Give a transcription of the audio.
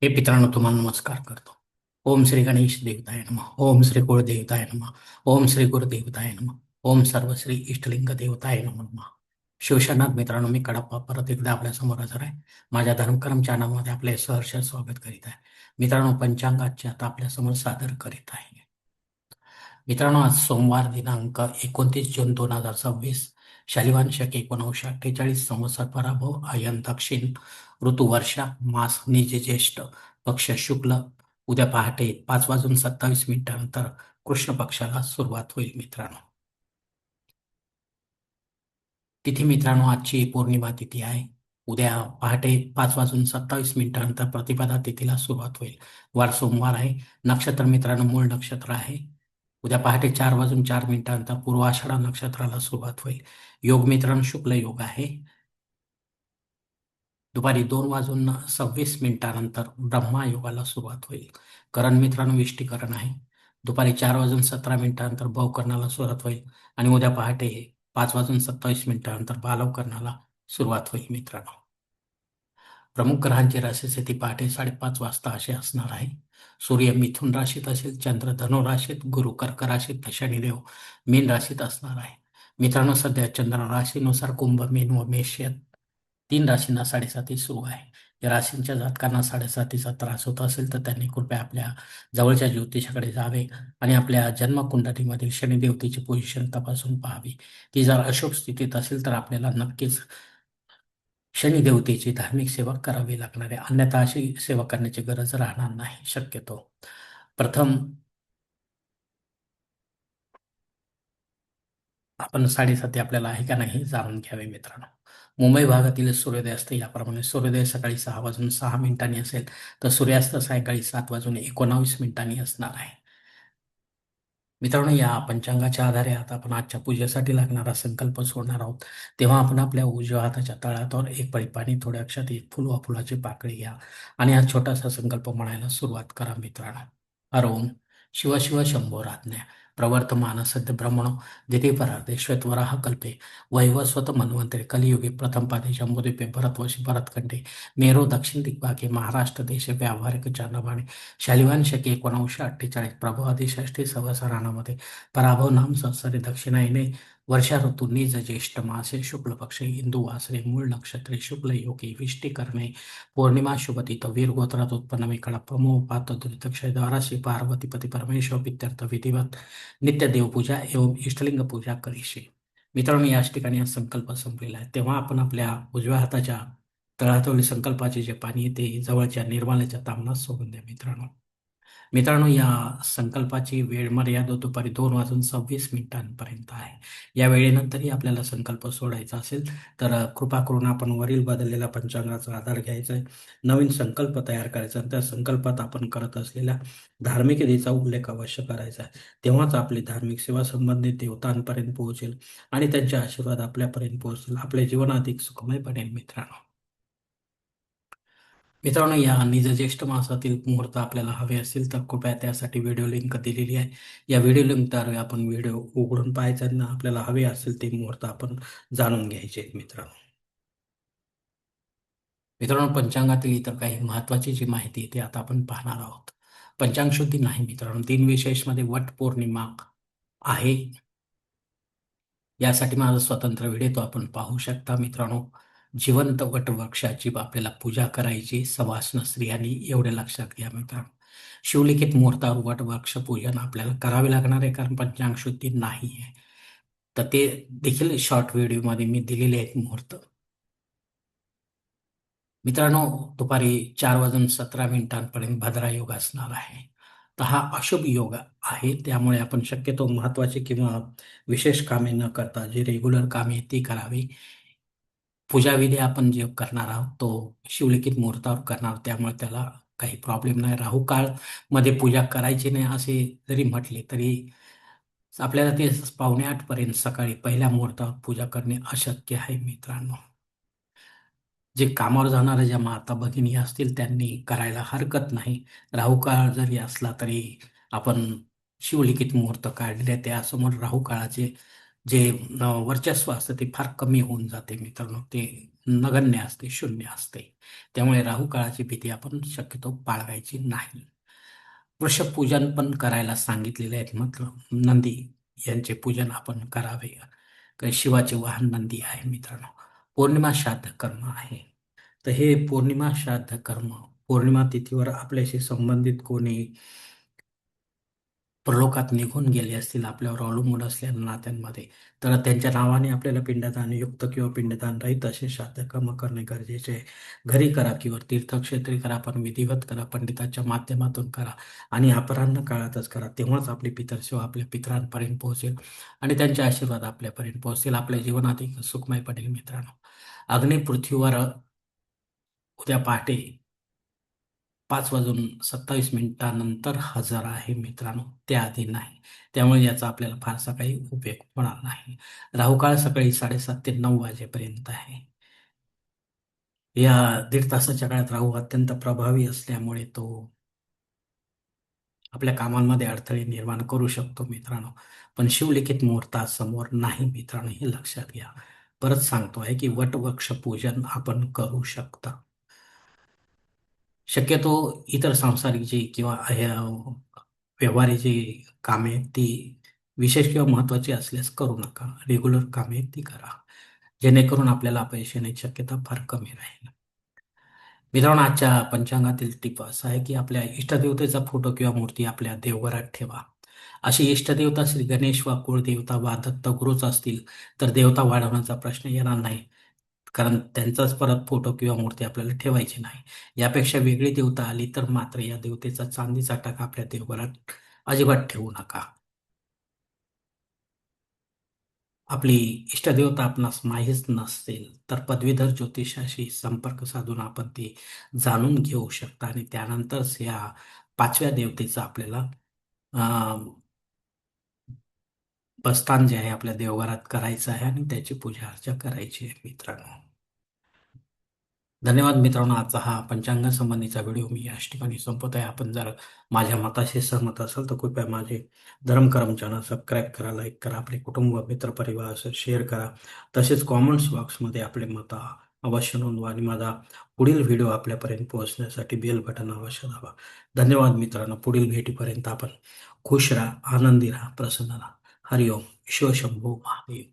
हे मित्रांनो, तुम्हाला नमस्कार करतो. ओम श्री गणेश देवताय नमः. ओम श्री कुळदेवताय नमः. ओम श्री गुरुदेवताय नमः. ओम सर्व श्री इष्टलिंग देवताय नमः. शिवशरणात मित्रांनो, मी कडप्पा परत एकदा आपल्यासमोर हजर आहे. माझ्या धर्मकरम चॅनलमध्ये आपले सहर्ष स्वागत करीत आहे. मित्रांनो, पंचांगाचे आता आपल्यासमोर सादर करीत आहे. मित्रांनो, आज सोमवार दिनांक 29 जून 2026, शालिवान शक 1948, संवत्सर पराभव, आयन दक्षिण, ऋतू वर्षा, मास निज ज्येष्ठ, पक्ष शुक्ल. उद्या पहाटे 5:27 नंतर कृष्ण पक्षाला सुरुवात होईल मित्रांनो. तिथी मित्रांनो, आजची पौर्णिमा तिथी आहे. उद्या पहाटे 5:27 नंतर प्रतिपदा तिथीला सुरुवात होईल. वार सोमवार आहे. नक्षत्र मित्रांनो, मूळ नक्षत्र आहे. उद्या पहाटे 4:04 नंतर पूर्वाषाढा नक्षत्राला सुरुवात होईल. योग मित्रांनो, शुक्ल योग आहे. दुपारी 2:26 नंतर ब्रह्मा योगाला सुरुवात होईल. करण मित्रांनो, विष्टीकरण आहे. दुपारी 4:17 नंतर भवकरणाला सुरुवात होईल आणि उद्या पहाटे 5:27 नंतर बालवकरणाला सुरुवात होईल मित्रांनो. प्रमुख ग्रहांची राशीस्थिती पहाटे 5:30 वाजता अशी असणार आहे. सूर्य मिथुन राशीत असेल, चंद्र धनु राशीत, गुरु कर्क राशीत, तर शनिदेव मीन राशीत असणार आहे. मित्रांनो, सध्या चंद्र राशीनुसार कुंभ, मीन व मेष या 3 राशींना साडेसाती सुरू आहे. या राशींच्या जातकांना साडेसातीचा त्रास होत असेल तर त्यांनी कृपया आपल्या जवळच्या ज्योतिषाकडे जावे आणि आपल्या जन्मकुंडलीमधील शनिदेवतेची पोझिशन तपासून पाहावी. ती जर अशुभ स्थितीत असेल तर आपल्याला नक्कीच शनिदेवतेची धार्मिक सेवा करावी लागणार आहे. अन्यथा अशी सेवा करण्याची गरज राहणार नाही शक्यतो. प्रथम आपण साडेसाती आपल्याला आहे का नाही जाणून घ्यावे मित्रांनो. मुंबई भागातील सूर्योदय असते याप्रमाणे. सूर्योदय सकाळी 6:06 असेल, तर सूर्यास्त सायंकाळी 7:19 असणार आहे. मित्रांनो, या पंचांगाच्या आधारे आता आपण आजच्या पूजेसाठी लागणारा संकल्प सोडणार आहोत. तेव्हा आपण आपल्या उजव्या हाताच्या तळहातावर एक पळी पाणी, थोड्या अक्षात एक फुल वा फुलाची पाकळी घ्या आणि हा छोटासा संकल्प म्हणायला सुरुवात करा मित्रांनो. हर शिव शिव शंभोराज्ञा प्रवर्तमान सद्य ब्रह्मणो दिती परार्धे श्वेतवराह कल्पे वैवस्वत मन्वंतरे कलियुगे प्रथम पादे जम्बूद्वीपे भरतवर्षी भरतखंडे मेरो दक्षिण दिग्भागे महाराष्ट्र देशे व्यावहारिक चांद्रमाने शालिवान शके 1948 प्रभवादी षष्ठी संवत्सरामध्ये पराभव नाम संवत्सरे दक्षिणायने वर्षा ऋतू निज ज्येष्ठ मासे शुक्ल पक्षे इंदू वासरे मूळ नक्षत्रे शुक्ल योगे विष्टी करणे पौर्णिमा शुभतिथ वीर गोत्रात उत्पन्न मी कडप्पमो पात दुरितक्षय द्वाराशी पार्वती पती परमेश्वर पित्यर्थ विधिवत नित्य देवपूजा एवं इष्टलिंग पूजा करीशी. मित्रांनो, याच ठिकाणी हा संकल्प संपलेला आहे. तेव्हा आपण आपल्या उजव्या हाताच्या तळहातावरील संकल्पाचे जे पाणी आहे ते जवळच्या निर्माल्याच्या तामणात सोडून द्या मित्रांनो. मित्रांनो, या संकल्पाची वेळ मर्यादा दुपारी 2:26 आहे. या वेळेनंतरही आपल्याला संकल्प सोडायचा असेल तर कृपा करून आपण वरील बदललेल्या पंचांगाचा आधार घ्यायचा आहे. नवीन संकल्प तयार करायचा आणि त्या संकल्पात आपण करत असलेल्या धार्मिक विधीचा उल्लेख अवश्य करायचा आहे. तेव्हाच आपली धार्मिक सेवा संबंधित देवतांपर्यंत पोहोचेल आणि त्यांचे आशीर्वाद आपल्यापर्यंत पोहोचतील. आपले जीवन अधिक सुखमय बनेल मित्रांनो. मित्रांनो, या निज ज्येष्ठ मासातील मुहूर्त आपल्याला हवे असतील तर कृपया त्यासाठी व्हिडिओ लिंक दिलेली आहे. या व्हिडिओ लिंकद्वारे आपण व्हिडिओ उघडून पाहायचा आणि आपल्याला हवे असेल ते मुहूर्त आपण जाणून घ्यायचे आहेत मित्रांनो. मित्रांनो, पंचांगातील इतर काही महत्वाची जी माहिती आहे ती आता आपण पाहणार आहोत. पंचांग शुद्धी नाही मित्रांनो. दिनविशेषमध्ये वट पौर्णिमा आहे. यासाठी माझा स्वतंत्र व्हिडिओ तो आपण पाहू शकता मित्रांनो. जिवंत वटवृक्षाची आपल्याला पूजा करायची सवाष्ण स्त्रियांनी, एवढे लक्षात घ्या मित्रांनो. शिवलिखित मुहूर्तावर वटवृक्ष पूजन आपल्याला करावे लागणार आहे, कारण पंचांग शुद्धी नाही आहे. तर ते देखील शॉर्ट व्हिडिओमध्ये मी दिलेले आहेत मुहूर्त. मित्रांनो, दुपारी 4:17 भद्रा योग असणार आहे. तर हा अशुभ योग आहे. त्यामुळे आपण शक्यतो महत्वाचे किंवा विशेष कामे न करता जी रेग्युलर कामे आहेत ती करावी. पूजाविधी आपण जे करणार आहोत तो शिवलिखित मुहूर्तावर करणार, त्यामुळे त्याला काही प्रॉब्लेम नाही. राहू काळ मध्ये पूजा करायची नाही असे जरी म्हटले तरी आपल्याला ते 7:45 सकाळी पहिल्या मुहूर्तावर पूजा करणे अशक्य आहे मित्रांनो. जे कामावर जाणाऱ्या ज्या माता भगिनी असतील त्यांनी करायला हरकत नाही. राहू काळ जरी असला तरी आपण शिवलिखित मुहूर्त काढले त्यासमोर राहू काळाचे जे वर्चस्व असतं ते फार कमी होऊन जाते मित्रांनो. ते नगण्य असते, शून्य असते. त्यामुळे राहू काळाची भीती आपण शक्यतो बाळगायची नाही. वृषभ पूजन पण करायला सांगितलेले आहेत. मतलब नंदी यांचे पूजन आपण करावे. कारण शिवाचे वाहन नंदी आहे मित्रांनो. पौर्णिमा श्राद्ध कर्म आहे. तर हे पौर्णिमा श्राद्ध कर्म पौर्णिमा तिथीवर आपल्याशी संबंधित कोणी परलोकात निघून गेले असतील, आपल्यावर अवलंबून असलेल्या नात्यांमध्ये, तर त्यांच्या नावाने आपल्याला पिंडदान युक्त किंवा पिंडदान रहित असे श्राद्ध कर्म करणे गरजेचे आहे. घरी करा किंवा तीर्थक्षेत्री करा, पण विधिवत करा, पंडिताच्या माध्यमातून करा आणि अपराह्न काळातच करा. तेव्हाच आपली पितरसेवा आपल्या पितरांपर्यंत पोहोचेल आणि त्यांचे आशीर्वाद आपल्यापर्यंत पोहोचतील. आपल्या जीवन अधिक सुखमय पडेल मित्रांनो. अग्नी पृथ्वीवर उद्या पहाटे 5:27 हजर आहे मित्रांनो, त्याआधी नाही. त्यामुळे याचा आपल्याला फारसा काही उपयोग होणार नाही. राहुकाळ सकाळी 7:30 ते 9 वाजेपर्यंत आहे. या दीड तासाच्या काळात राहू अत्यंत प्रभावी असल्यामुळे तो आपल्या कामांमध्ये अडथळे निर्माण करू शकतो मित्रांनो. पण शिवलिखित मुहूर्तासमोर नाही मित्रांनो, हे लक्षात घ्या. परत सांगतो आहे की वटवृक्ष पूजन आपण करू शकता. शक्यतो इतर सांसारिक जी किंवा व्यवहारी जी कामे आहेत ती विशेष किंवा महत्त्वाची असल्यास करू नका. रेग्युलर कामे आहेत ती करा. जेणेकरून आपल्याला अपयश येण्याची शक्यता फार कमी राहील. मित्रांनो, आजच्या पंचांगातील टिप असं आहे की आपल्या इष्टदेवतेचा फोटो किंवा मूर्ती आपल्या देवघरात ठेवा. अशी इष्टदेवता श्री गणेश वा कुळदेवता वा दत्तगुरूच असतील तर देवता वाढवण्याचा प्रश्न येणार नाही. कारण त्यांचाच परत फोटो किंवा मूर्ती आपल्याला ठेवायची नाही. यापेक्षा वेगळी देवता आली तर मात्र या देवतेचा चांदीचा टाका आपल्या देवघरात अजिबात ठेवू नका. आपली इष्टदेवता आपणास माहीत नसतील तर पदवीधर ज्योतिषाशी संपर्क साधून आपण ती जाणून घेऊ शकता आणि त्यानंतरच या 5व्या देवतेचं आपल्याला बस्तान जे आहे आपल्या देवघरात करायचं आहे आणि त्याची पूजा अर्चा करायची आहे मित्रांनो. धन्यवाद मित्रांनो. आजचा हा पंचांग संबंधीचा व्हिडिओ मी याच ठिकाणी संपत आहे. आपण जर माझ्या मताशी सहमत असाल तर कृपया माझे धर्मकरम चॅनल सबस्क्राईब करा, लाईक करा, आपले कुटुंब मित्रपरिवार असं शेअर करा. तसेच कॉमेंट्स बॉक्समध्ये आपले मत अवश्य नोंदवा आणि माझा पुढील व्हिडिओ आपल्यापर्यंत पोहोचण्यासाठी बेल बटन अवश्य दाबा. धन्यवाद मित्रांनो. पुढील भेटीपर्यंत आपण खुश राहा, आनंदी राहा, प्रसन्न राहा. हरिओम. शिवशंभो महादेव.